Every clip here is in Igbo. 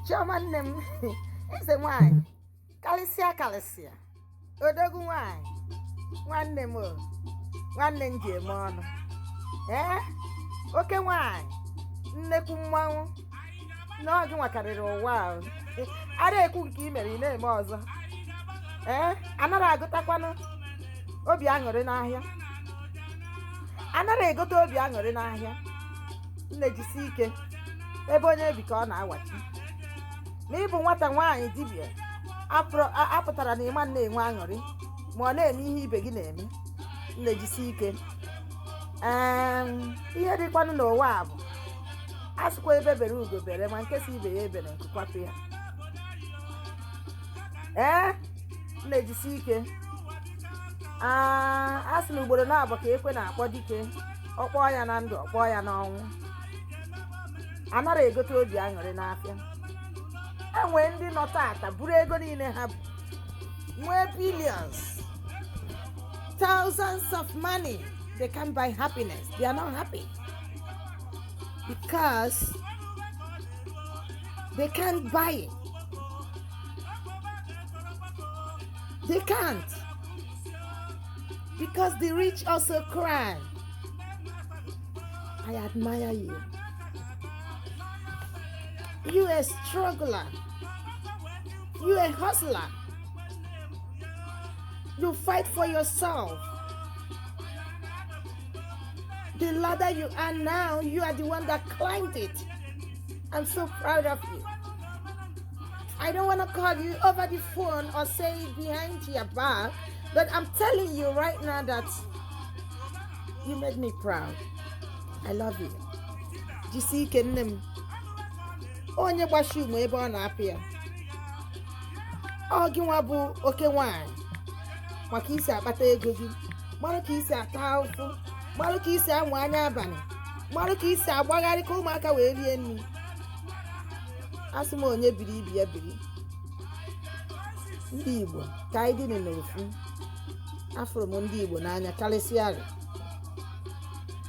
Chioma nne m eze nwanyị kalịsịa odogwu nwanyị nwanne m nwanne m ji eme ọnụ oke nwanyị nnekwu mmanwụ n'oge nwakarịrị ụwa ahụ ara ekwu nke i mere ị na-eme ọzọ anara agụtakwanụ obi aṅụrị n'ahịa anara egote obi aṅụrị n'ahịa nne jisi ike ebe onye bi ka ọ na-awachi ma ịbụ nwata nwaanyị dibịa apụtara na ịma na-enwe aṅụrị ma ọ na-eme ihe ibe gị na-eme nne jisi ike ihe dịkwanụ n'ụwa a bụ asịkwa ebe bere ugo bere ma nkesa ibe ya ebere nkukwapụ ya nne jisi ike a sị na ugboro na-abụ ka ekwe na-akpọ dike ọkpọọ ya na ndụ ọkpọọ ya n'ọnwụ anara egote obi aṅụrị n'afịa enwee ndị nọ tata buru ego niile ha bụ nwee billions thousands of money they can buy happiness. They are not happy because they can't buy it. They can't, because the rich also cry. I admire you. You a struggler. You a hustler. You fight for yourself. The ladder you are now, you are the one that climbed it. I'm so proud of you. I don't want to call you over the phone or say it behind your back, but I'm telling you right now that you made me proud. I love you. Jisi ike nne m. Onye gbashi umu ebe ọ na-apụ ya. Ọ gị nwa bụ oke nwanyị maka isi akpata ego gị, mara ka isi ata ahụhụ, mara ka isi amụ anya abalị, mara ka isi agbagharị ka ụmụaka wee rie nri. Asị m onye biri ibi ya biri. Ndị Igbo ka anyị dị n'ofu. Afụrụ m ndị Igbo n'anya karịsịa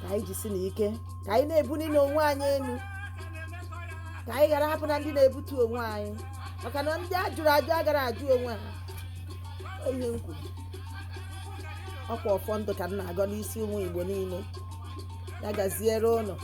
ka anyị jisi n'ike, ka anyị na-ebuli n'onwe anyị elu, ka anyị ghara hapụ na ndị na-ebutu onwe anyị, maka na ndị ajụrụ ajụ agara ajụ onwe ha. Onye m kwuru ọkwa ọfọ ndụ ka m na-agọ n'isi ụmụ Igbo niile. Ya gaziere ụnụ.